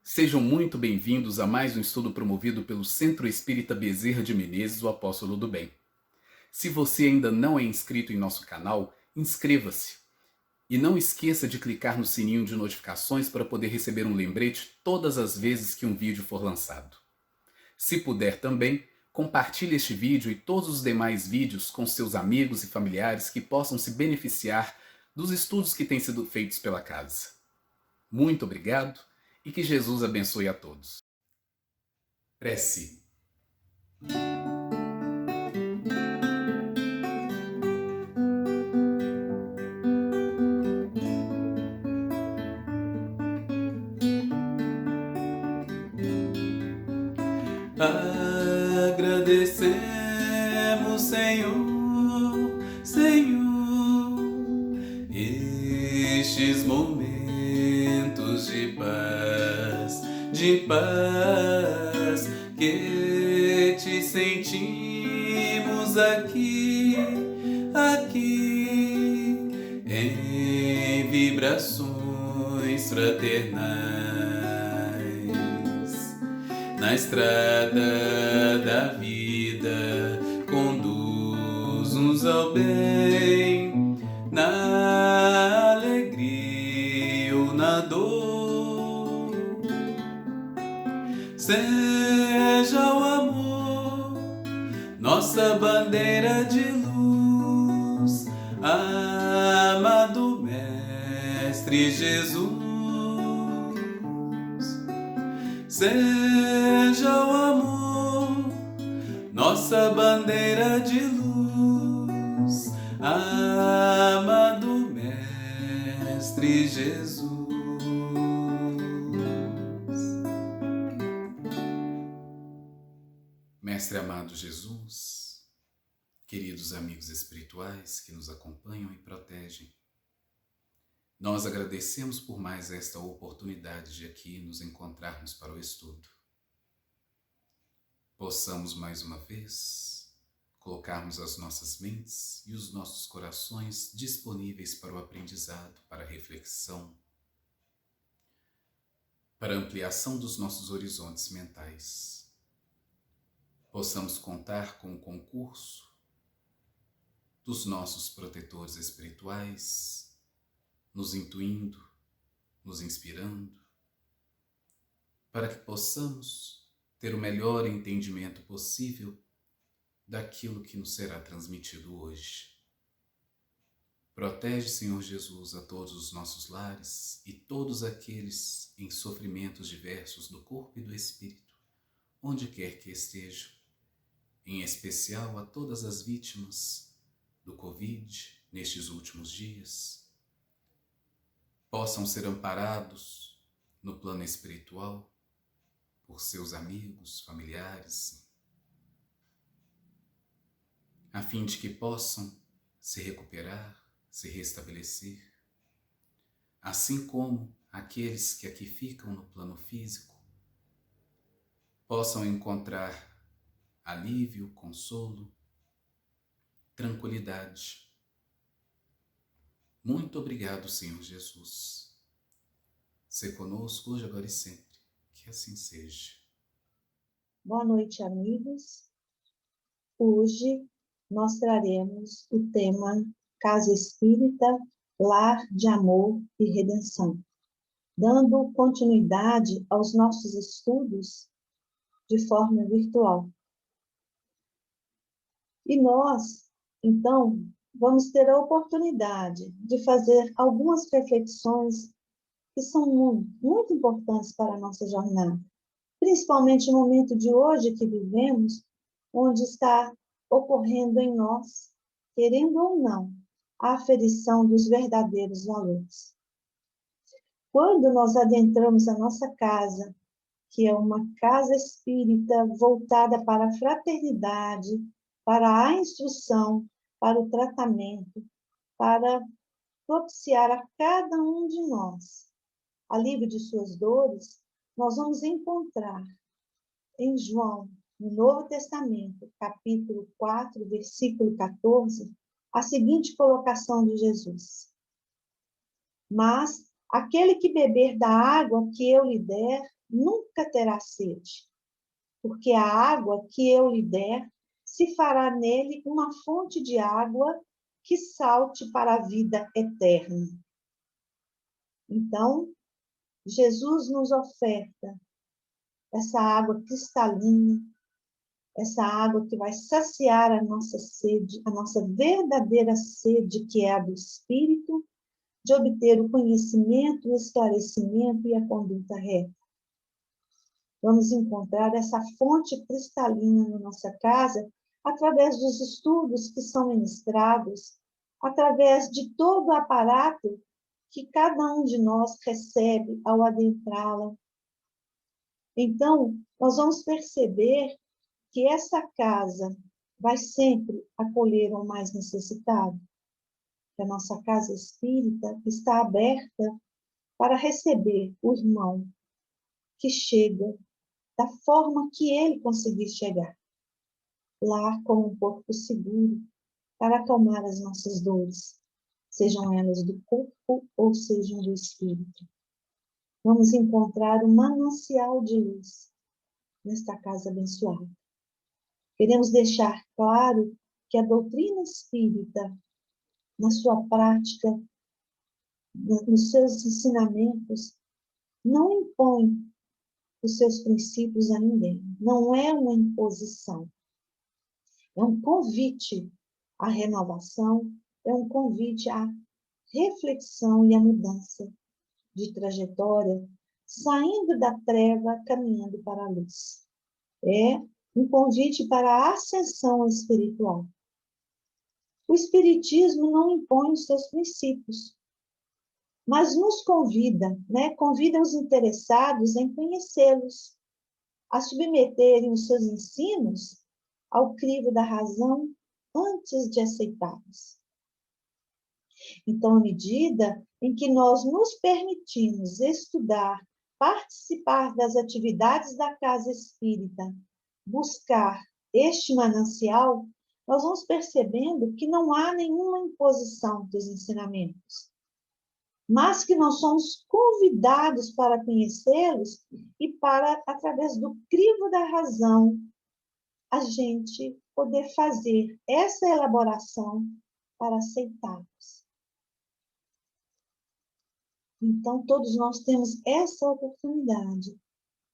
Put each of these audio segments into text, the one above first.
Sejam muito bem-vindos a mais um estudo promovido pelo Centro Espírita Bezerra de Menezes, o Apóstolo do Bem. Se você ainda não é inscrito em nosso canal, inscreva-se. E não esqueça de clicar no sininho de notificações para poder receber um lembrete todas as vezes que um vídeo for lançado. Se puder também, compartilhe este vídeo e todos os demais vídeos com seus amigos e familiares que possam se beneficiar dos estudos que têm sido feitos pela casa. Muito obrigado e que Jesus abençoe a todos. Prece. Agradecemos, Senhor, estes momentos de paz que te sentimos aqui, em vibrações fraternais. Na estrada da vida, conduz-nos ao bem, na alegria ou na dor. Seja o amor nossa bandeira de luz, amado Mestre Jesus. Seja o amor nossa bandeira de luz, amado Mestre Jesus. Mestre amado Jesus, queridos amigos espirituais que nos acompanham e protegem, nós agradecemos por mais esta oportunidade de aqui nos encontrarmos para o estudo. Possamos mais uma vez colocarmos as nossas mentes e os nossos corações disponíveis para o aprendizado, para a reflexão, para a ampliação dos nossos horizontes mentais. Possamos contar com o concurso dos nossos protetores espirituais, nos intuindo, nos inspirando, para que possamos ter o melhor entendimento possível daquilo que nos será transmitido hoje. Protege, Senhor Jesus, a todos os nossos lares e todos aqueles em sofrimentos diversos do corpo e do espírito, onde quer que estejam, em especial a todas as vítimas do Covid nestes últimos dias, possam ser amparados no plano espiritual por seus amigos, familiares, a fim de que possam se recuperar, se restabelecer, assim como aqueles que aqui ficam no plano físico possam encontrar alívio, consolo, tranquilidade. Muito obrigado, Senhor Jesus. Sê conosco hoje, agora e sempre. Que assim seja. Boa noite, amigos. Hoje nós traremos o tema Casa Espírita, Lar de Amor e Redenção, dando continuidade aos nossos estudos de forma virtual. E nós, então, vamos ter a oportunidade de fazer algumas reflexões que são muito importantes para a nossa jornada, principalmente no momento de hoje que vivemos, onde está ocorrendo em nós, querendo ou não, a aferição dos verdadeiros valores. Quando nós adentramos a nossa casa, que é uma casa espírita voltada para a fraternidade, para a instrução, para o tratamento, para propiciar a cada um de nós alívio de suas dores, nós vamos encontrar em João, no Novo Testamento, capítulo 4, versículo 14, a seguinte colocação de Jesus: Mas aquele que beber da água que eu lhe der, nunca terá sede, porque a água que eu lhe der se fará nele uma fonte de água que salte para a vida eterna. Então, Jesus nos oferta essa água cristalina, essa água que vai saciar a nossa sede, a nossa verdadeira sede, que é a do Espírito, de obter o conhecimento, o esclarecimento e a conduta reta. Vamos encontrar essa fonte cristalina na nossa casa através dos estudos que são ministrados, através de todo o aparato que cada um de nós recebe ao adentrá-la. Então, nós vamos perceber que essa casa vai sempre acolher o mais necessitado. Que a nossa casa espírita está aberta para receber o irmão que chega da forma que ele conseguir chegar. Lá com um porto seguro para acalmar as nossas dores, sejam elas do corpo ou sejam do espírito. Vamos encontrar um manancial de luz nesta casa abençoada. Queremos deixar claro que a doutrina espírita, na sua prática, nos seus ensinamentos, não impõe os seus princípios a ninguém. Não é uma imposição. É um convite à renovação, é um convite à reflexão e à mudança de trajetória, saindo da treva, caminhando para a luz. É um convite para a ascensão espiritual. O Espiritismo não impõe os seus princípios, mas nos convida, convida os interessados em conhecê-los, a submeterem os seus ensinos ao crivo da razão antes de aceitá-los. Então, à medida em que nós nos permitimos estudar, participar das atividades da casa espírita, buscar este manancial, nós vamos percebendo que não há nenhuma imposição dos ensinamentos, mas que nós somos convidados para conhecê-los e para, através do crivo da razão, a gente poder fazer essa elaboração para aceitá-los. Então, todos nós temos essa oportunidade.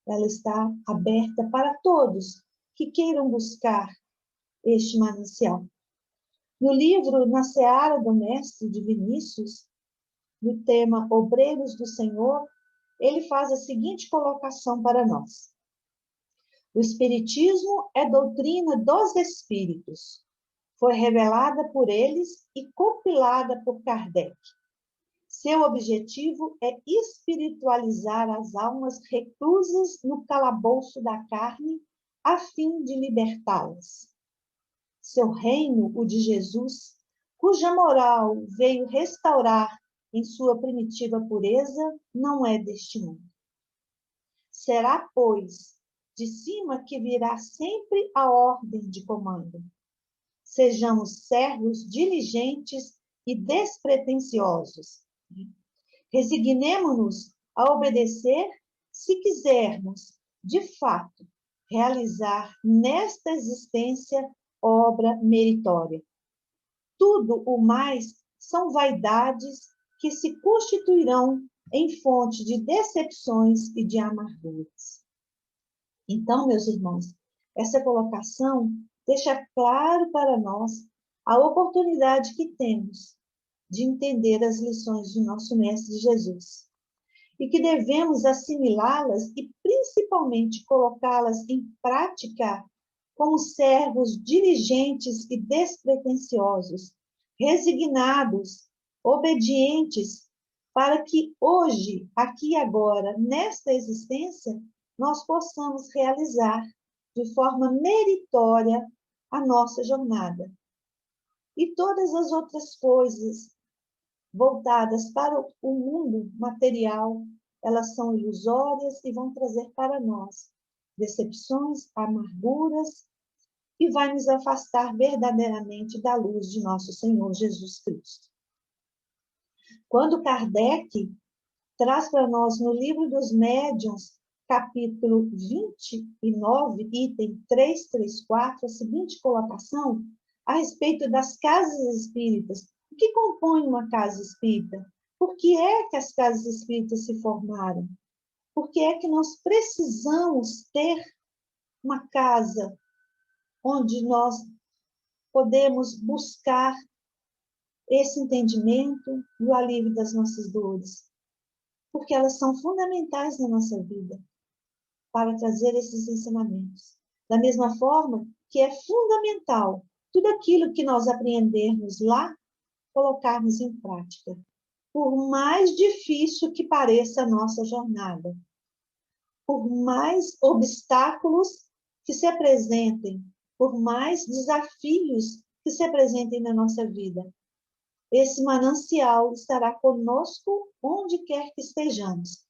Ela está aberta para todos que queiram buscar este manancial. No livro Na Seara do Mestre de Vinícius, no tema Obreiros do Senhor, ele faz a seguinte colocação para nós. O Espiritismo é doutrina dos Espíritos. Foi revelada por eles e compilada por Kardec. Seu objetivo é espiritualizar as almas reclusas no calabouço da carne, a fim de libertá-las. Seu reino, o de Jesus, cuja moral veio restaurar em sua primitiva pureza, não é deste mundo. Será, pois, de cima que virá sempre a ordem de comando. Sejamos servos diligentes e despretensiosos. Resignemo-nos a obedecer se quisermos, de fato, realizar nesta existência obra meritória. Tudo o mais são vaidades que se constituirão em fonte de decepções e de amarguras. Então, meus irmãos, essa colocação deixa claro para nós a oportunidade que temos de entender as lições de nosso Mestre Jesus e que devemos assimilá-las e principalmente colocá-las em prática como servos diligentes e despretensiosos, resignados, obedientes, para que hoje, aqui e agora, nesta existência, nós possamos realizar de forma meritória a nossa jornada. E todas as outras coisas voltadas para o mundo material, elas são ilusórias e vão trazer para nós decepções, amarguras, e vai nos afastar verdadeiramente da luz de nosso Senhor Jesus Cristo. Quando Kardec traz para nós no Livro dos Médiuns capítulo 29, item 334, a seguinte colocação a respeito das casas espíritas. O que compõe uma casa espírita? Por que é que as casas espíritas se formaram? Por que é que nós precisamos ter uma casa onde nós podemos buscar esse entendimento e o alívio das nossas dores? Porque elas são fundamentais na nossa vida para trazer esses ensinamentos. Da mesma forma que é fundamental tudo aquilo que nós apreendermos lá, colocarmos em prática. Por mais difícil que pareça a nossa jornada, por mais obstáculos que se apresentem, por mais desafios que se apresentem na nossa vida, esse manancial estará conosco onde quer que estejamos,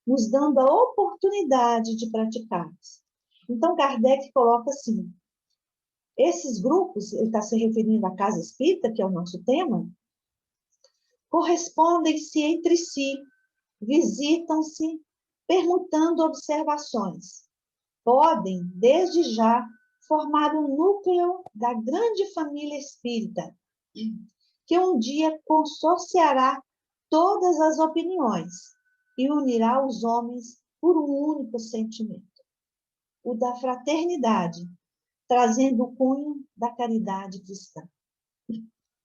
nos dando a oportunidade de praticarmos. Então, Kardec coloca assim, esses grupos, ele está se referindo à casa espírita, que é o nosso tema, correspondem-se entre si, visitam-se, permutando observações. Podem, desde já, formar um núcleo da grande família espírita, que um dia consorciará todas as opiniões e unirá os homens por um único sentimento, o da fraternidade, trazendo o cunho da caridade cristã.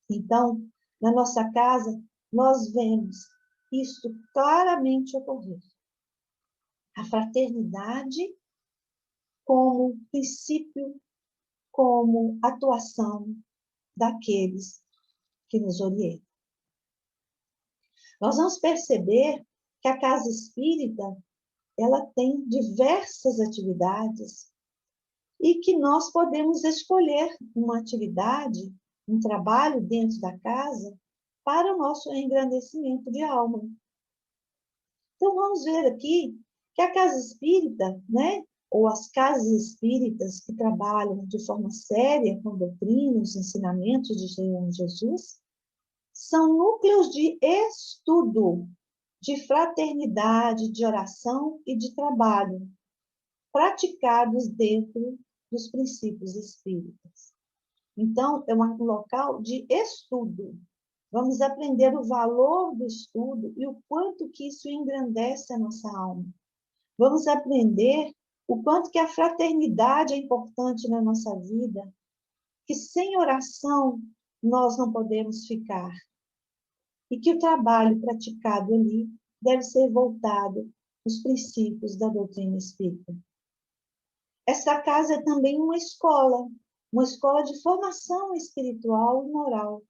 Então, na nossa casa, nós vemos isso claramente ocorrer. A fraternidade como princípio, como atuação daqueles que nos orientam. Nós vamos perceber que a casa espírita, ela tem diversas atividades e que nós podemos escolher uma atividade, um trabalho dentro da casa para o nosso engrandecimento de alma. Então, vamos ver aqui que a casa espírita, né, ou as casas espíritas que trabalham de forma séria com a doutrina, os ensinamentos de Senhor Jesus, são núcleos de estudo, de fraternidade, de oração e de trabalho, praticados dentro dos princípios espíritas. Então, é um local de estudo. Vamos aprender o valor do estudo e o quanto que isso engrandece a nossa alma. Vamos aprender o quanto que a fraternidade é importante na nossa vida, que sem oração nós não podemos ficar. E que o trabalho praticado ali deve ser voltado aos princípios da doutrina espírita. Essa casa é também uma escola de formação espiritual e moral.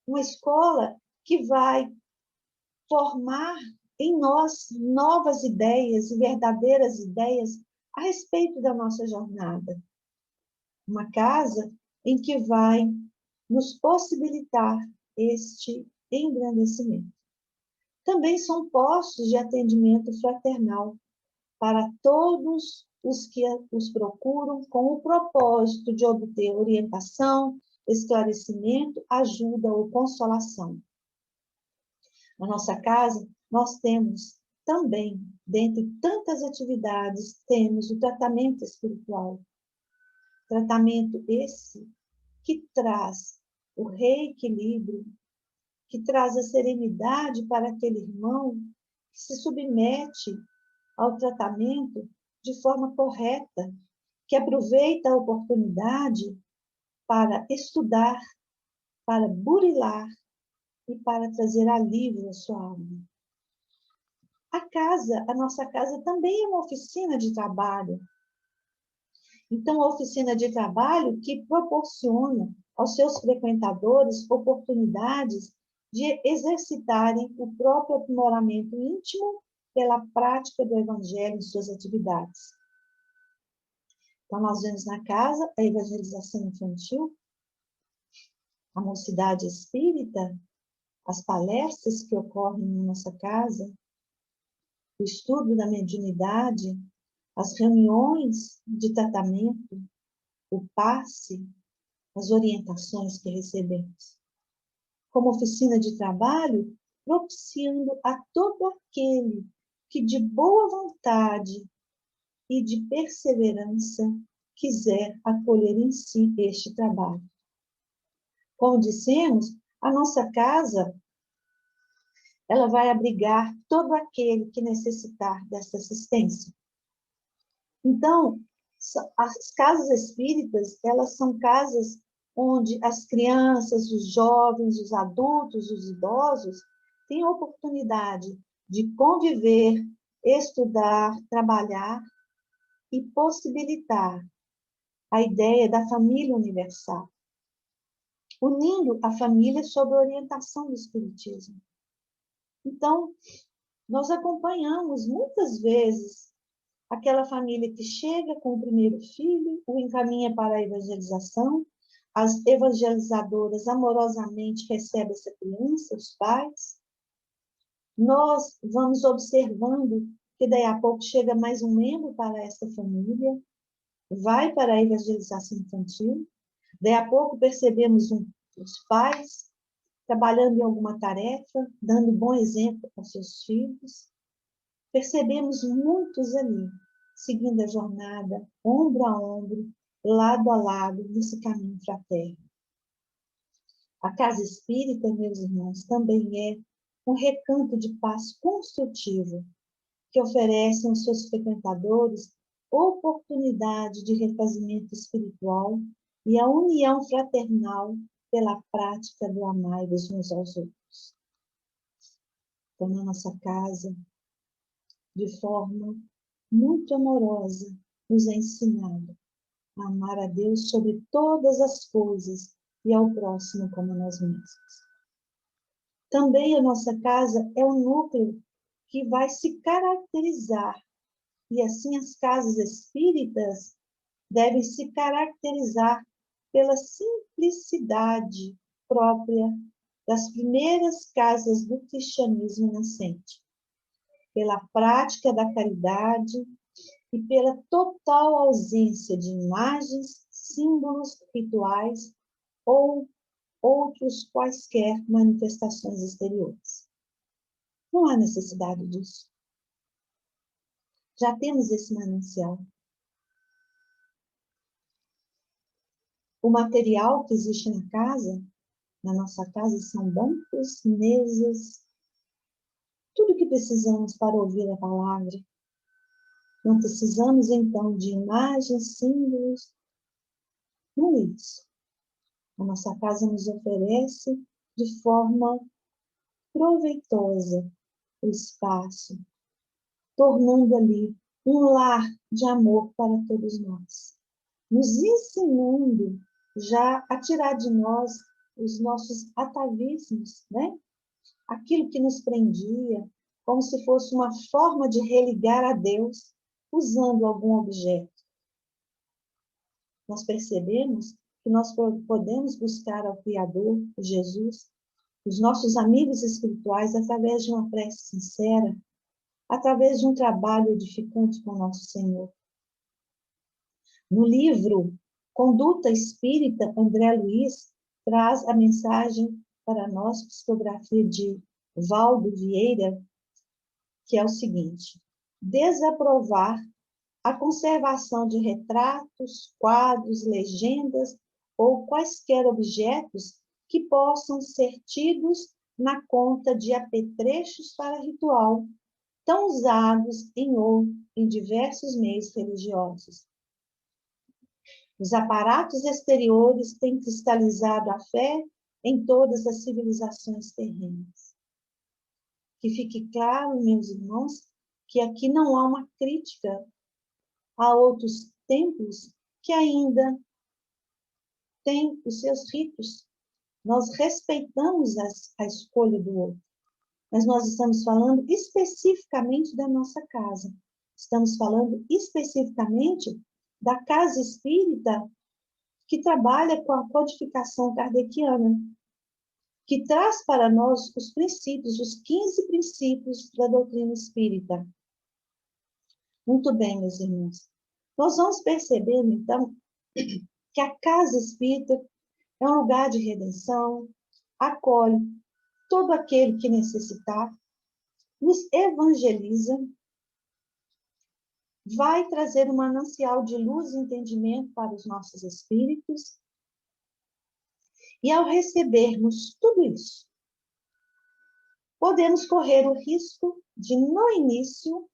Uma escola que vai formar em nós novas ideias e verdadeiras ideias a respeito da nossa jornada. Uma casa em que vai nos possibilitar este engrandecimento. Também são postos de atendimento fraternal para todos os que os procuram com o propósito de obter orientação, esclarecimento, ajuda ou consolação. Na nossa casa, nós temos também, dentre tantas atividades, temos o tratamento espiritual. Tratamento esse que traz o reequilíbrio, que traz a serenidade para aquele irmão que se submete ao tratamento de forma correta, que aproveita a oportunidade para estudar, para burilar e para trazer alívio à sua alma. A nossa casa também é uma oficina de trabalho. Então, a oficina de trabalho que proporciona aos seus frequentadores oportunidades de exercitarem o próprio aprimoramento íntimo pela prática do Evangelho em suas atividades. Então, nós vemos na casa a evangelização infantil, a mocidade espírita, as palestras que ocorrem na nossa casa, o estudo da mediunidade, as reuniões de tratamento, o passe, as orientações que recebemos. Como oficina de trabalho, propiciando a todo aquele que de boa vontade e de perseverança quiser acolher em si este trabalho. Como dissemos, a nossa casa, ela vai abrigar todo aquele que necessitar dessa assistência. Então, as casas espíritas, elas são casas onde as crianças, os jovens, os adultos, os idosos têm a oportunidade de conviver, estudar, trabalhar e possibilitar a ideia da família universal, unindo a família sob a orientação do Espiritismo. Então, nós acompanhamos muitas vezes aquela família que chega com o primeiro filho, o encaminha para a evangelização, as evangelizadoras amorosamente recebem essa criança, os pais. Nós vamos observando que daí a pouco chega mais um membro para essa família, vai para a evangelização infantil, daí a pouco percebemos os pais trabalhando em alguma tarefa, dando bom exemplo aos seus filhos. Percebemos muitos ali, seguindo a jornada, ombro a ombro, lado a lado, nesse caminho fraterno. A casa espírita, meus irmãos, também é um recanto de paz construtivo, que oferece aos seus frequentadores oportunidade de refazimento espiritual e a união fraternal pela prática do amar-vos uns aos outros. Então, na nossa casa, de forma muito amorosa, nos é ensinado a amar a Deus sobre todas as coisas e ao próximo como a nós mesmos. Também a nossa casa é um núcleo que vai se caracterizar, e assim as casas espíritas devem se caracterizar pela simplicidade própria das primeiras casas do cristianismo nascente, pela prática da caridade e pela total ausência de imagens, símbolos, rituais ou outros quaisquer manifestações exteriores. Não há necessidade disso. Já temos esse manancial. O material que existe na casa, na nossa casa, são bancos, mesas, tudo que precisamos para ouvir a palavra. Não precisamos, então, de imagens, símbolos. Não é isso. A nossa casa nos oferece de forma proveitosa o espaço, tornando ali um lar de amor para todos nós, nos ensinando já a tirar de nós os nossos atavismos, né? Aquilo que nos prendia, como se fosse uma forma de religar a Deus usando algum objeto. Nós percebemos que nós podemos buscar ao Criador, Jesus, os nossos amigos espirituais, através de uma prece sincera, através de um trabalho edificante com nosso Senhor. No livro Conduta Espírita, André Luiz traz a mensagem para nós, psicografia de Valdo Vieira, que é o seguinte: desaprovar a conservação de retratos, quadros, legendas ou quaisquer objetos que possam ser tidos na conta de apetrechos para ritual, tão usados em diversos meios religiosos. Os aparatos exteriores têm cristalizado a fé em todas as civilizações terrenas. Que fique claro, meus irmãos, que aqui não há uma crítica a outros templos que ainda têm os seus ritos. Nós respeitamos a escolha do outro, mas nós estamos falando especificamente da nossa casa. Estamos falando especificamente da casa espírita que trabalha com a codificação kardeciana, que traz para nós os princípios, os 15 princípios da doutrina espírita. Muito bem, meus irmãos. Nós vamos percebendo, então, que a casa espírita é um lugar de redenção, acolhe todo aquele que necessitar, nos evangeliza vai trazer um manancial de luz e entendimento para os nossos espíritos. E ao recebermos tudo isso, podemos correr o risco de, no início,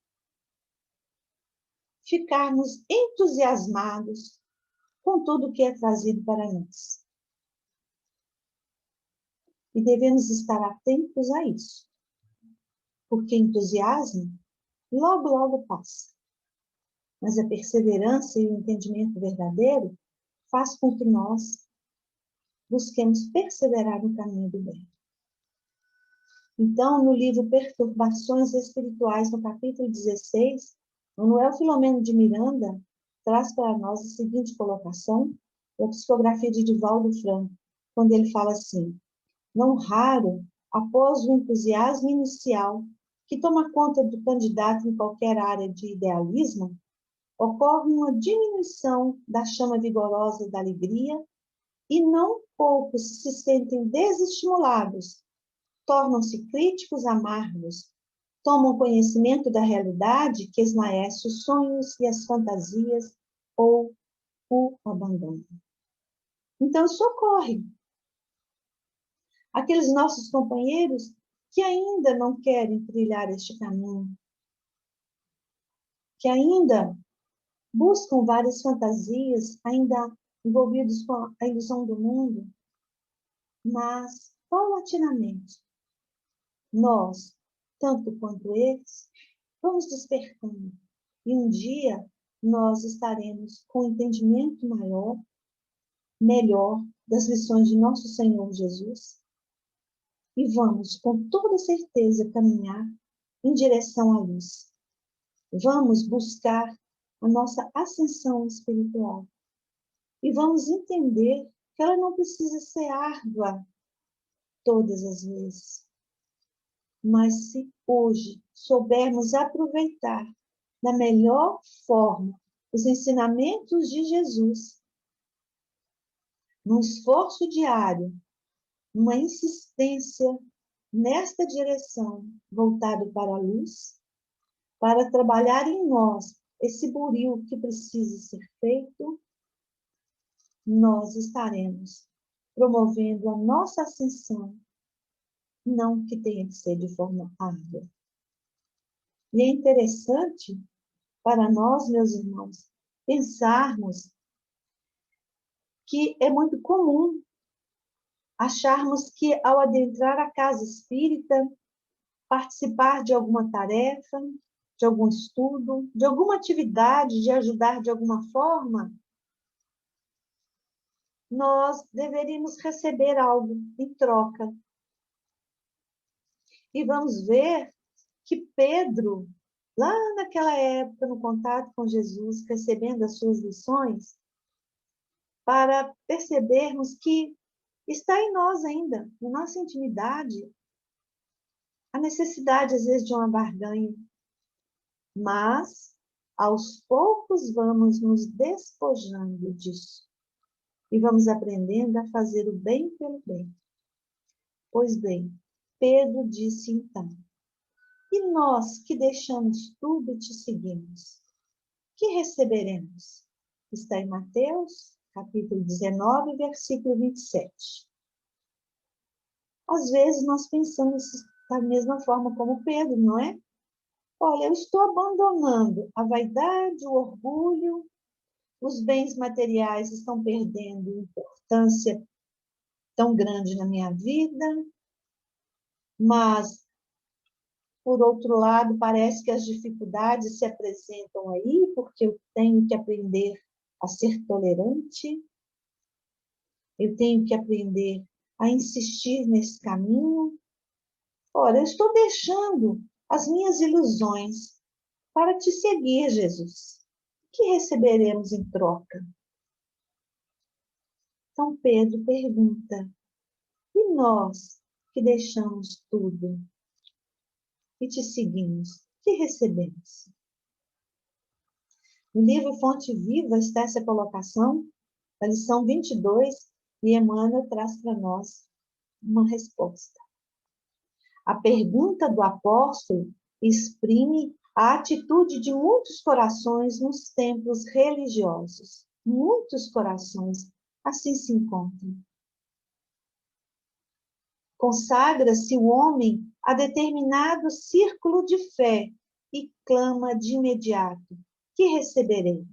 ficarmos entusiasmados com tudo que é trazido para nós. E devemos estar atentos a isso, porque entusiasmo logo, logo passa. Mas a perseverança e o entendimento verdadeiro faz com que nós busquemos perseverar no caminho do bem. Então, no livro Perturbações Espirituais, no capítulo 16, Manuel Filomeno de Miranda traz para nós a seguinte colocação, da psicografia de Divaldo Franco, quando ele fala assim: não raro, após o entusiasmo inicial que toma conta do candidato em qualquer área de idealismo, ocorre uma diminuição da chama vigorosa da alegria e não poucos se sentem desestimulados, tornam-se críticos amargos, tomam conhecimento da realidade que esmaece os sonhos e as fantasias ou o abandonam. Então, isso ocorre. Aqueles nossos companheiros que ainda não querem trilhar este caminho, que ainda buscam várias fantasias, ainda envolvidos com a ilusão do mundo, mas, paulatinamente, nós, tanto quanto eles, vamos despertando. E um dia nós estaremos com um entendimento maior, melhor, das lições de nosso Senhor Jesus. E vamos, com toda certeza, caminhar em direção à luz. Vamos buscar a nossa ascensão espiritual. E vamos entender que ela não precisa ser árdua todas as vezes. Mas se hoje soubermos aproveitar da melhor forma os ensinamentos de Jesus, num esforço diário, numa insistência nesta direção, voltado para a luz, para trabalhar em nós esse buril que precisa ser feito, nós estaremos promovendo a nossa ascensão, não que tenha que ser de forma árdua. E é interessante para nós, meus irmãos, pensarmos que é muito comum acharmos que ao adentrar a casa espírita, participar de alguma tarefa, de algum estudo, de alguma atividade, de ajudar de alguma forma, nós deveríamos receber algo em troca. E vamos ver que Pedro, lá naquela época, no contato com Jesus, recebendo as suas lições, para percebermos que está em nós ainda, na nossa intimidade, a necessidade, às vezes, de uma barganha. Mas, aos poucos, vamos nos despojando disso. E vamos aprendendo a fazer o bem pelo bem. Pois bem, Pedro disse então: e nós que deixamos tudo e te seguimos, que receberemos? Está em Mateus, capítulo 19, versículo 27. Às vezes nós pensamos da mesma forma como Pedro, não é? Olha, eu estou abandonando a vaidade, o orgulho, os bens materiais estão perdendo importância tão grande na minha vida, mas, por outro lado, parece que as dificuldades se apresentam aí, porque eu tenho que aprender a ser tolerante, eu tenho que aprender a insistir nesse caminho. Ora, eu estou deixando as minhas ilusões para te seguir, Jesus. O que receberemos em troca? Então Pedro pergunta: e nós que deixamos tudo e te seguimos, o que recebemos? No livro Fonte Viva está essa colocação, a lição 22, e Emmanuel traz para nós uma resposta. A pergunta do apóstolo exprime a atitude de muitos corações nos templos religiosos. Muitos corações assim se encontram. Consagra-se o homem a determinado círculo de fé e clama de imediato: que receberei?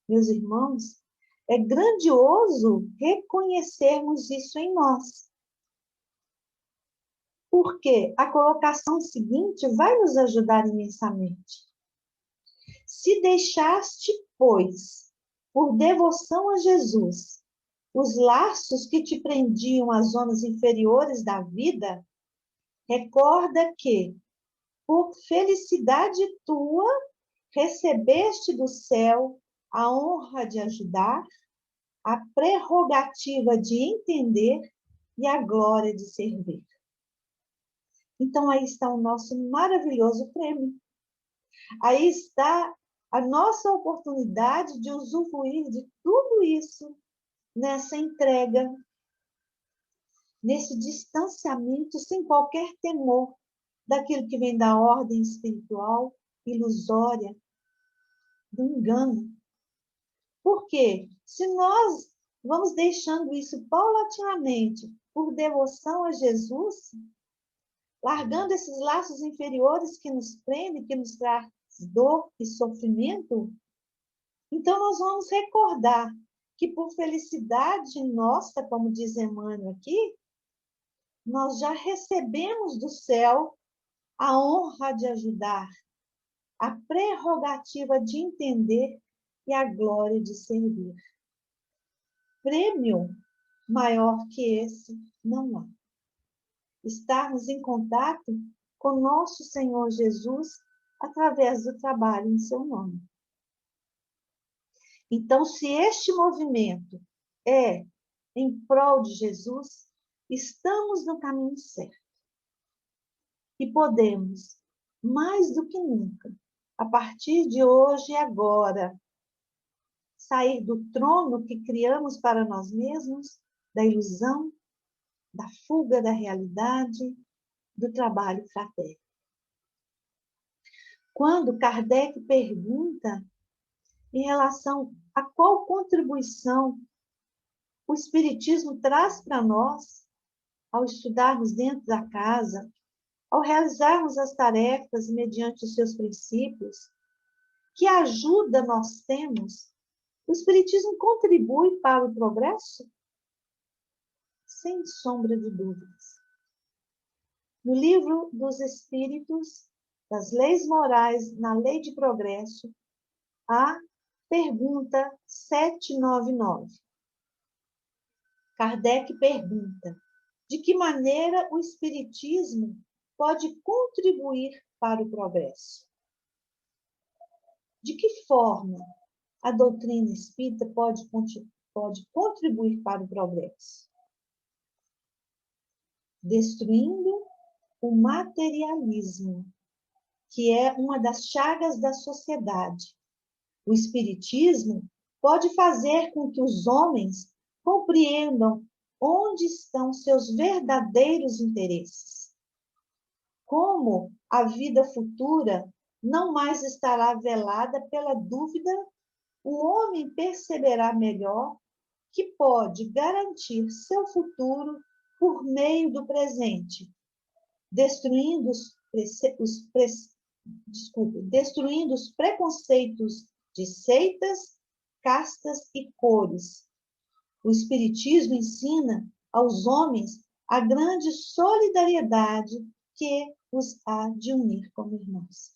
Meus irmãos, é grandioso reconhecermos isso em nós. Porque a colocação seguinte vai nos ajudar imensamente. Se deixaste, pois, por devoção a Jesus, os laços que te prendiam às zonas inferiores da vida, recorda que, por felicidade tua, recebeste do céu a honra de ajudar, a prerrogativa de entender e a glória de servir. Então, aí está o nosso maravilhoso prêmio. Aí está a nossa oportunidade de usufruir de tudo isso nessa entrega, nesse distanciamento sem qualquer temor daquilo que vem da ordem espiritual, ilusória, do engano. Por quê? Se nós vamos deixando isso paulatinamente por devoção a Jesus, largando esses laços inferiores que nos prendem, que nos traz dor e sofrimento, então nós vamos recordar que por felicidade nossa, como diz Emmanuel aqui, nós já recebemos do céu a honra de ajudar, a prerrogativa de entender e a glória de servir. Prêmio maior que esse não há. Estarmos em contato com nosso Senhor Jesus através do trabalho em seu nome. Então, se este movimento é em prol de Jesus, estamos no caminho certo. E podemos, mais do que nunca, a partir de hoje e agora, sair do trono que criamos para nós mesmos, da ilusão, da fuga da realidade, do trabalho fraterno. Quando Kardec pergunta em relação a qual contribuição o Espiritismo traz para nós ao estudarmos dentro da casa, ao realizarmos as tarefas mediante os seus princípios, que ajuda nós temos, o Espiritismo contribui para o progresso? Sem sombra de dúvidas. No livro dos Espíritos, das Leis Morais na Lei de Progresso, a pergunta 799. Kardec pergunta: de que maneira o Espiritismo pode contribuir para o progresso? De que forma a doutrina espírita pode contribuir para o progresso? Destruindo o materialismo, que é uma das chagas da sociedade. O Espiritismo pode fazer com que os homens compreendam onde estão seus verdadeiros interesses. Como a vida futura não mais estará velada pela dúvida, o homem perceberá melhor que pode garantir seu futuro por meio do presente, destruindo destruindo os preconceitos de seitas, castas e cores. O Espiritismo ensina aos homens a grande solidariedade que os há de unir como irmãos.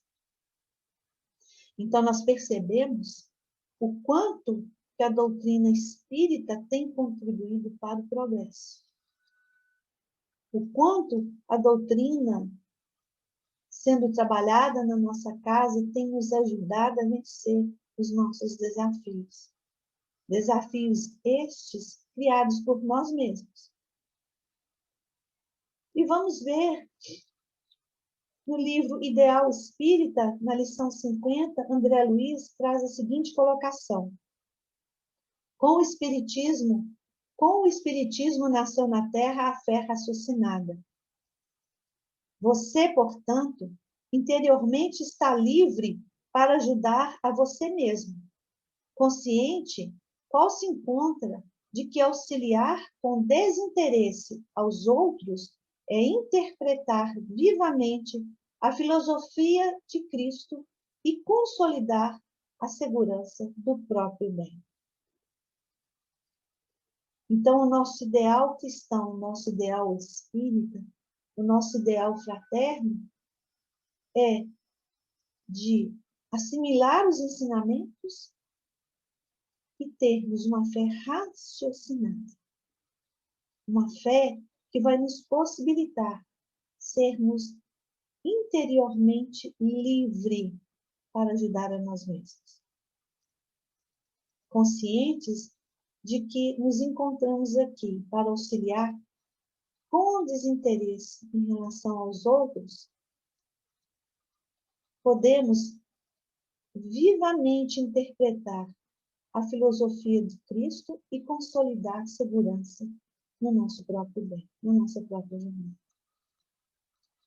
Então, nós percebemos o quanto que a doutrina espírita tem contribuído para o progresso. O quanto a doutrina, sendo trabalhada na nossa casa, tem nos ajudado a vencer os nossos desafios. Desafios estes criados por nós mesmos. E vamos ver no livro Ideal Espírita, na lição 50, André Luiz traz a seguinte colocação: com o Espiritismo nasceu na Terra a fé raciocinada. Você, portanto, interiormente está livre para ajudar a você mesmo, consciente qual se encontra de que auxiliar com desinteresse aos outros é interpretar vivamente a filosofia de Cristo e consolidar a segurança do próprio bem. Então, o nosso ideal cristão, o nosso ideal espírita, o nosso ideal fraterno é de assimilar os ensinamentos e termos uma fé raciocinada. Uma fé que vai nos possibilitar sermos interiormente livres para ajudar a nós mesmos. Conscientes de que nos encontramos aqui para auxiliar com desinteresse em relação aos outros, podemos vivamente interpretar a filosofia de Cristo e consolidar segurança no nosso próprio bem, na nossa própria jornada.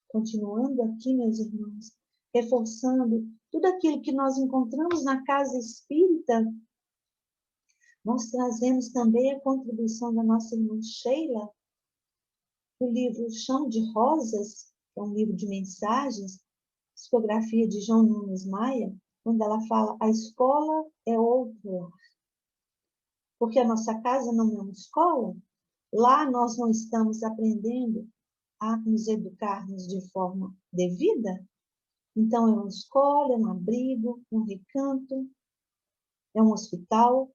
Continuando aqui, meus irmãos, reforçando tudo aquilo que nós encontramos na casa espírita, nós trazemos também a contribuição da nossa irmã Sheila, do livro Chão de Rosas, que é um livro de mensagens, psicografia de João Nunes Maia, quando ela fala: a escola é outro lar. Porque a nossa casa não é uma escola, lá nós não estamos aprendendo a nos educarmos de forma devida. Então, é uma escola, é um abrigo, um recanto, é um hospital.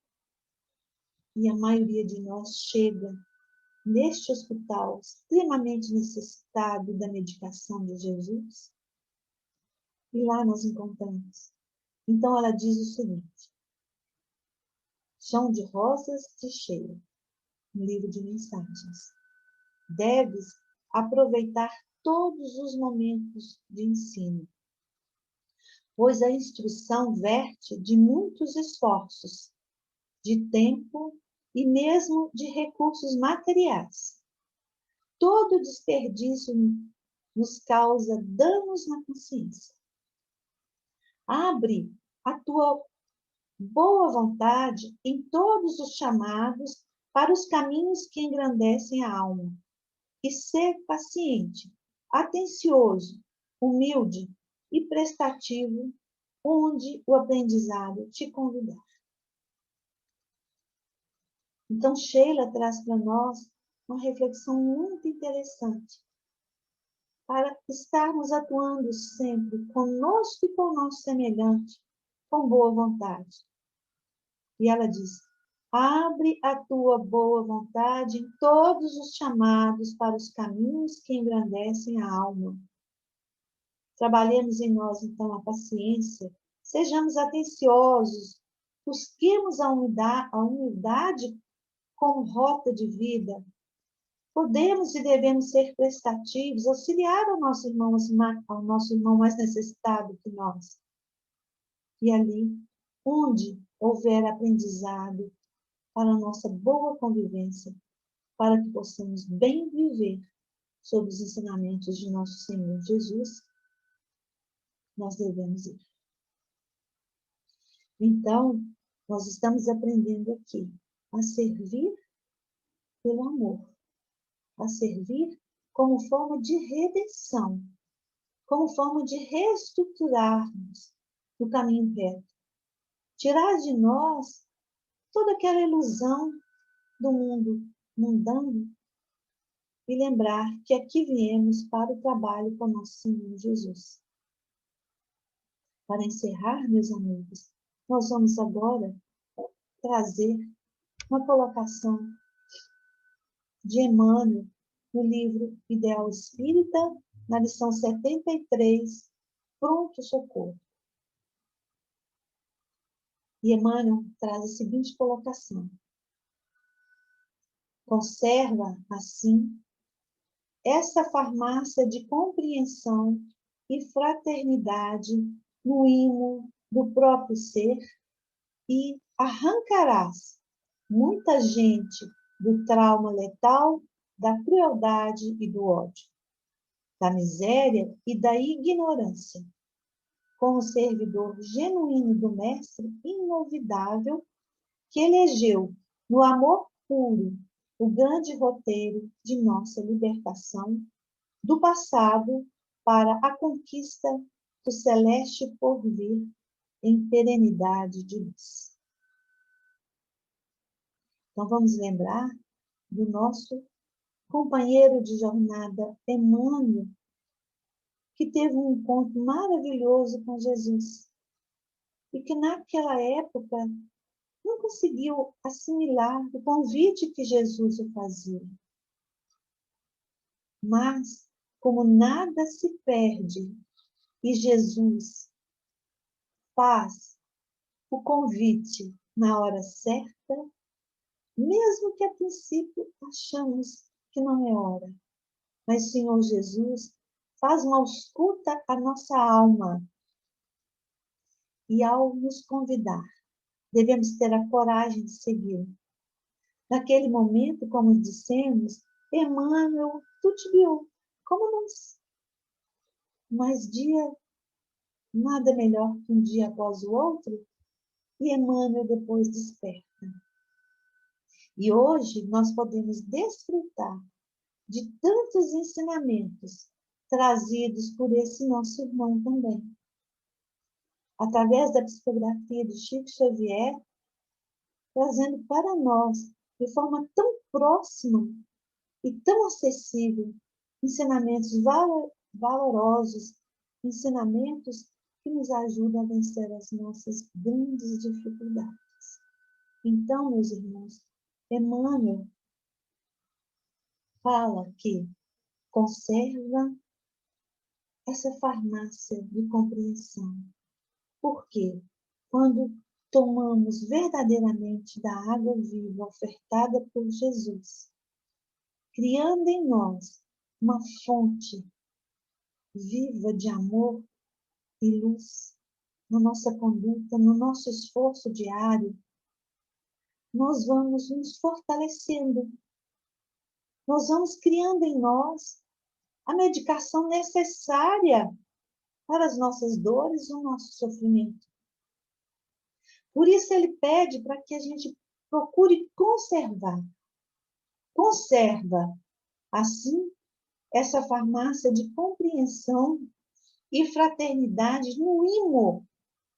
E a maioria de nós chega neste hospital extremamente necessitado da medicação de Jesus. E lá nós encontramos. Então, ela diz o seguinte: Chão de Rosas de Sheila, um livro de mensagens. Deves aproveitar todos os momentos de ensino, pois a instrução verte de muitos esforços, de tempo e mesmo de recursos materiais. Todo desperdício nos causa danos na consciência. Abre a tua boa vontade em todos os chamados para os caminhos que engrandecem a alma. E ser paciente, atencioso, humilde e prestativo onde o aprendizado te convidar. Então, Sheila traz para nós uma reflexão muito interessante para estarmos atuando sempre conosco e com o nosso semelhante, com boa vontade. E ela diz: abre a tua boa vontade em todos os chamados para os caminhos que engrandecem a alma. Trabalhemos em nós, então, a paciência, sejamos atenciosos, busquemos a humildade como rota de vida. Podemos e devemos ser prestativos, auxiliar ao nosso irmão mais necessitado que nós. E ali, onde houver aprendizado para a nossa boa convivência, para que possamos bem viver sob os ensinamentos de nosso Senhor Jesus, nós devemos ir. Então, nós estamos aprendendo aqui a servir pelo amor, a servir como forma de redenção, como forma de reestruturarmos no caminho reto. Tirar de nós toda aquela ilusão do mundo mundano e lembrar que aqui viemos para o trabalho com nosso Senhor Jesus. Para encerrar, meus amigos, nós vamos agora trazer uma colocação de Emmanuel no livro Ideal Espírita, na lição 73, Pronto Socorro. E Emmanuel traz a seguinte colocação: conserva, assim, essa farmácia de compreensão e fraternidade no hino do próprio ser e arrancarás muita gente do trauma letal, da crueldade e do ódio. da miséria e da ignorância, como servidor genuíno do Mestre inovidável, que elegeu no amor puro o grande roteiro de nossa libertação do passado para a conquista do celeste porvir em perenidade de luz. Então vamos lembrar do nosso companheiro de jornada, Emmanuel, que teve um encontro maravilhoso com Jesus e que naquela época não conseguiu assimilar o convite que Jesus lhe fazia. Mas, como nada se perde e Jesus faz o convite na hora certa, mesmo que a princípio achamos que não é hora, mas o Senhor Jesus faz uma ausculta à nossa alma e ao nos convidar, devemos ter a coragem de segui-lo. Naquele momento, como dissemos, Emmanuel tutbiou, como nós. Mas nada melhor que um dia após o outro, e Emmanuel depois desperta. E hoje nós podemos desfrutar de tantos ensinamentos trazidos por esse nosso irmão também. Através da psicografia de Chico Xavier, trazendo para nós, de forma tão próxima e tão acessível, ensinamentos valorosos, ensinamentos que nos ajudam a vencer as nossas grandes dificuldades. Então, meus irmãos, Emmanuel fala que conserva essa farmácia de compreensão. Por quê? Quando tomamos verdadeiramente da água viva ofertada por Jesus, criando em nós uma fonte viva de amor e luz na nossa conduta, no nosso esforço diário, nós vamos nos fortalecendo. Nós vamos criando em nós a medicação necessária para as nossas dores e o nosso sofrimento. Por isso ele pede para que a gente procure conservar. Conserva, assim, essa farmácia de compreensão e fraternidade no imo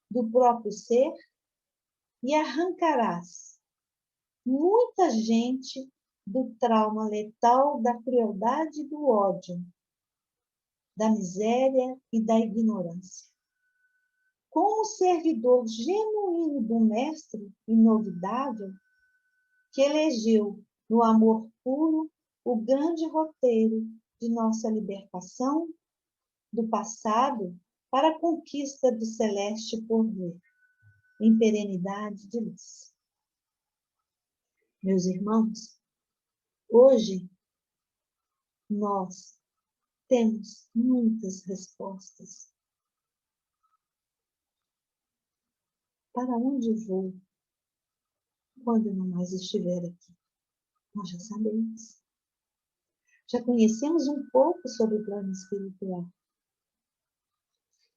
do próprio ser e arrancarás muita gente do trauma letal, da crueldade e do ódio, da miséria e da ignorância. Como servidor genuíno do Mestre inovidável, que elegeu no amor puro o grande roteiro de nossa libertação do passado para a conquista do celeste porvir, em perenidade de luz. Meus irmãos, hoje nós temos muitas respostas. Para onde vou quando não mais estiver aqui? Nós já sabemos. Já conhecemos um pouco sobre o plano espiritual.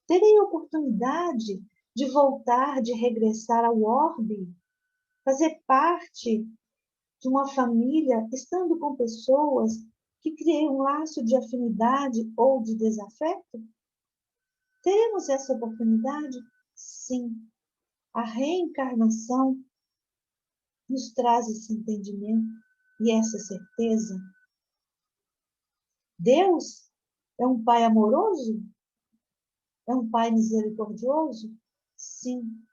Terei a oportunidade de voltar, de regressar ao orbe, fazer parte de uma família, estando com pessoas que criem um laço de afinidade ou de desafeto? Teremos essa oportunidade? Sim. A reencarnação nos traz esse entendimento e essa certeza. Deus é um Pai amoroso? É um Pai misericordioso? Sim.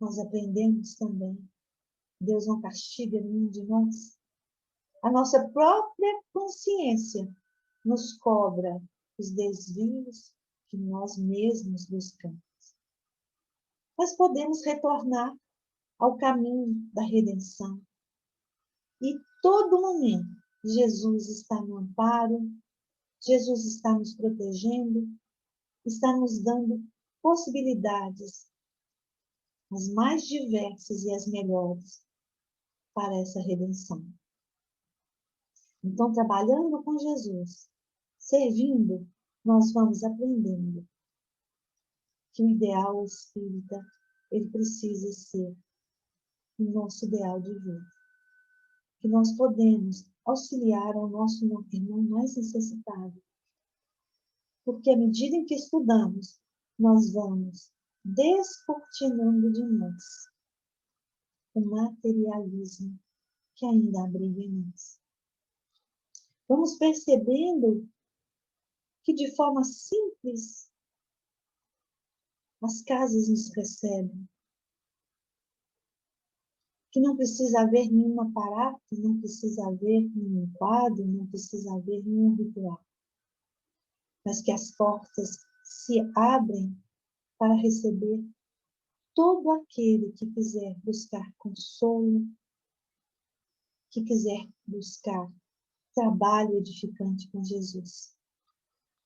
Nós aprendemos também. Deus não castiga nenhum de nós. A nossa própria consciência nos cobra os desvios que nós mesmos buscamos. Mas podemos retornar ao caminho da redenção. E todo momento, Jesus está no amparo, Jesus está nos protegendo, está nos dando possibilidades, as mais diversas e as melhores, para essa redenção. Então, trabalhando com Jesus, Servindo, nós vamos aprendendo que o ideal espírita, ele precisa ser o nosso ideal de vida. Que nós podemos auxiliar ao nosso irmão mais necessitado. Porque à medida em que estudamos, nós vamos descortinando de nós o materialismo que ainda abriga em nós. Vamos percebendo que de forma simples as casas nos recebem. Que não precisa haver nenhum aparato, não precisa haver nenhum quadro, não precisa haver nenhum ritual. Mas que as portas se abrem para receber todo aquele que quiser buscar consolo, que quiser buscar trabalho edificante com Jesus.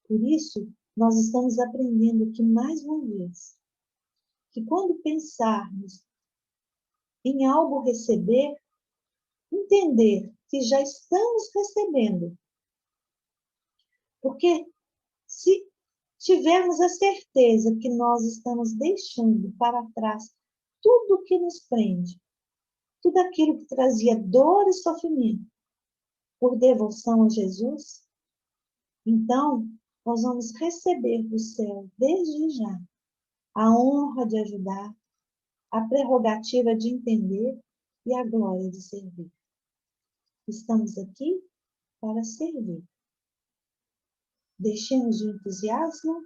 Por isso, nós estamos aprendendo aqui mais uma vez, que quando pensarmos em algo receber, entender que já estamos recebendo. Porque se tivermos a certeza que nós estamos deixando para trás tudo o que nos prende, tudo aquilo que trazia dor e sofrimento, por devoção a Jesus, então nós vamos receber do céu, desde já, a honra de ajudar, a prerrogativa de entender e a glória de servir. Estamos aqui para servir. Deixemos o entusiasmo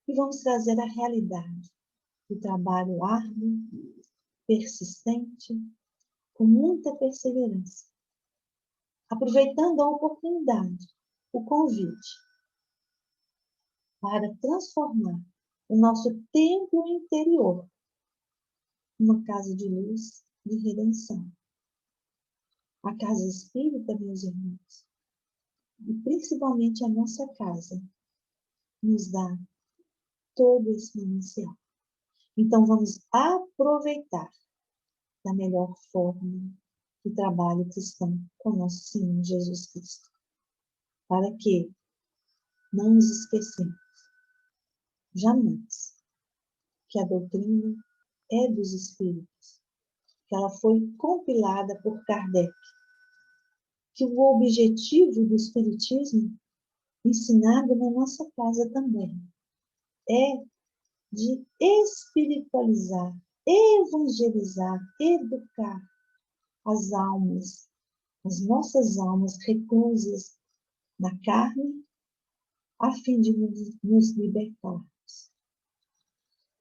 e vamos trazer a realidade do trabalho árduo, persistente, com muita perseverança, aproveitando a oportunidade, o convite, para transformar o nosso templo interior numa casa de luz, de redenção. A casa espírita, meus irmãos, e principalmente a nossa casa, nos dá todo esse manancial. Então, vamos aproveitar da melhor forma o trabalho cristão com nosso Senhor Jesus Cristo. Para que não nos esqueçamos, jamais, que a doutrina é dos Espíritos, que ela foi compilada por Kardec, que o objetivo do Espiritismo, ensinado na nossa casa também, é de espiritualizar, evangelizar, educar as almas, as nossas almas reclusas na carne, a fim de nos libertarmos.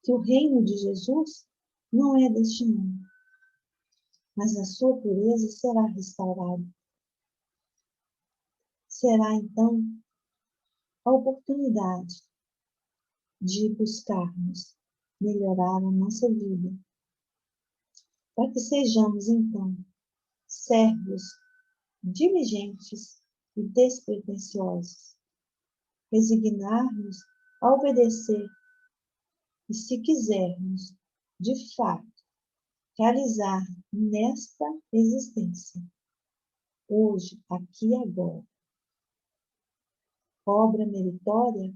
Que o reino de Jesus não é deste mundo, mas a sua pureza será restaurada. Será, então, a oportunidade de buscarmos melhorar a nossa vida, para que sejamos, então, servos diligentes e despretensiosos, resignar-nos a obedecer e, se quisermos, de fato, realizar nesta existência, hoje, aqui e agora, obra meritória,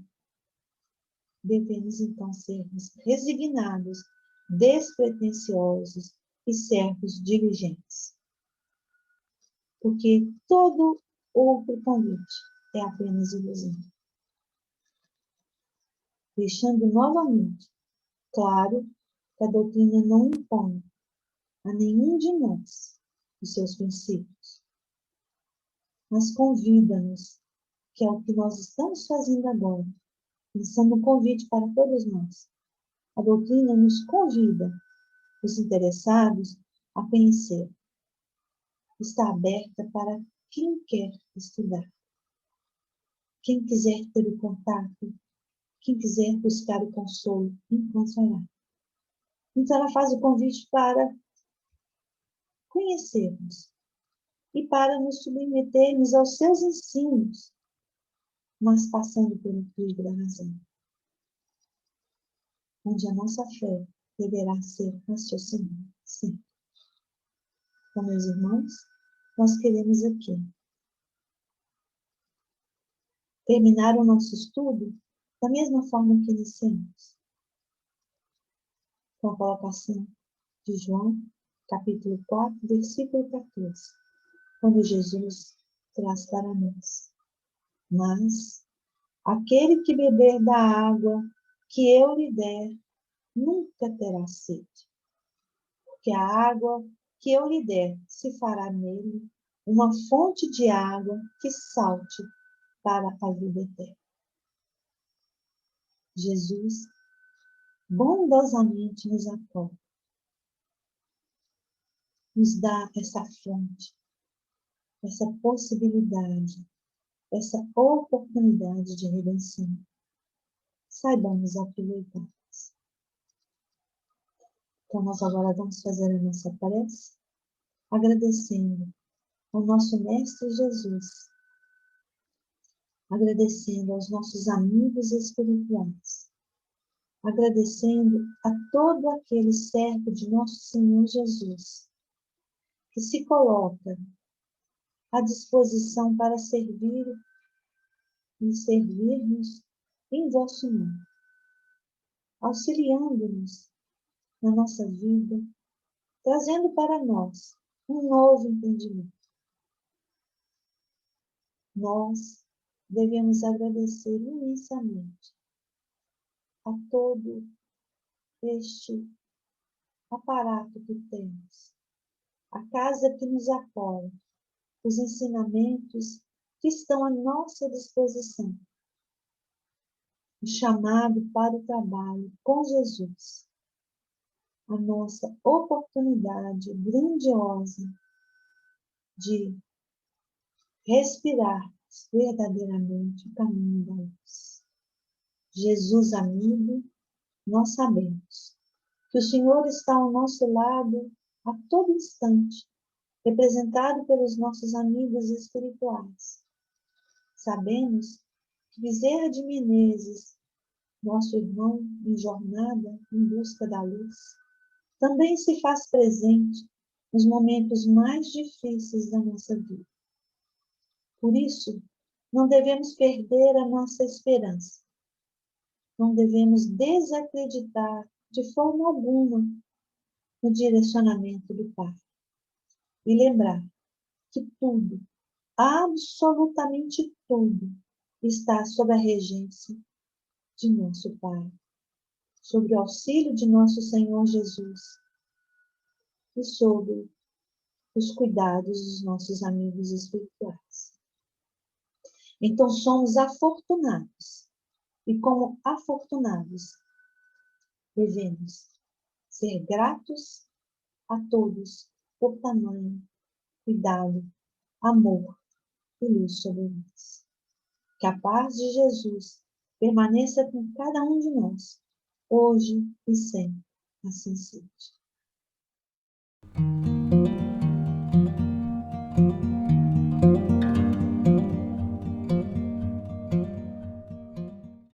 devemos então sermos resignados, despretensiosos e servos diligentes. Porque todo outro convite é apenas ilusão. Deixando novamente claro que a doutrina não impõe a nenhum de nós os seus princípios, mas convida-nos, que é o que nós estamos fazendo agora, lançando um convite para todos nós. A doutrina nos convida, os interessados, a conhecer. Está aberta para quem quer estudar. Quem quiser ter o contato, quem quiser buscar o consolo, encontrará. Então ela faz o convite para conhecermos e para nos submetermos aos seus ensinos, mas passando pelo crivo da razão, onde a nossa fé deverá ser raciocinada sempre. Então, meus irmãos, nós queremos aqui terminar o nosso estudo da mesma forma que iniciamos, com a colocação de João, capítulo 4, versículo 14, quando Jesus traz para nós: mas aquele que beber da água que eu lhe der, nunca terá sede, porque a água que eu lhe der se fará nele uma fonte de água que salte para a vida eterna. Jesus bondosamente nos acolhe, nos dá essa fonte, essa possibilidade, essa oportunidade de redenção. Saibamos aproveitar. Então, nós agora vamos fazer a nossa prece, agradecendo ao nosso Mestre Jesus, agradecendo aos nossos amigos espirituais, agradecendo a todo aquele servo de nosso Senhor Jesus, que se coloca à disposição para servir e servir-nos em vosso nome, auxiliando-nos na nossa vida, trazendo para nós um novo entendimento. Nós devemos agradecer imensamente a todo este aparato que temos, a casa que nos apoia, os ensinamentos que estão à nossa disposição, o chamado para o trabalho com Jesus, a nossa oportunidade grandiosa de respirar verdadeiramente o caminho da luz. Jesus amigo, nós sabemos que o Senhor está ao nosso lado a todo instante, representado pelos nossos amigos espirituais. Sabemos que Bezerra de Menezes, nosso irmão em jornada em busca da luz, também se faz presente nos momentos mais difíceis da nossa vida. Por isso, não devemos perder a nossa esperança. Não devemos desacreditar de forma alguma no direcionamento do Pai. E lembrar que tudo, absolutamente tudo, está sob a regência de nosso Pai, sob o auxílio de nosso Senhor Jesus e sob os cuidados dos nossos amigos espirituais. Então somos afortunados e como afortunados devemos ser gratos a todos por tamanho, cuidado, amor e luz sobre nós. Que a paz de Jesus permaneça com cada um de nós, hoje e sempre. Assim seja.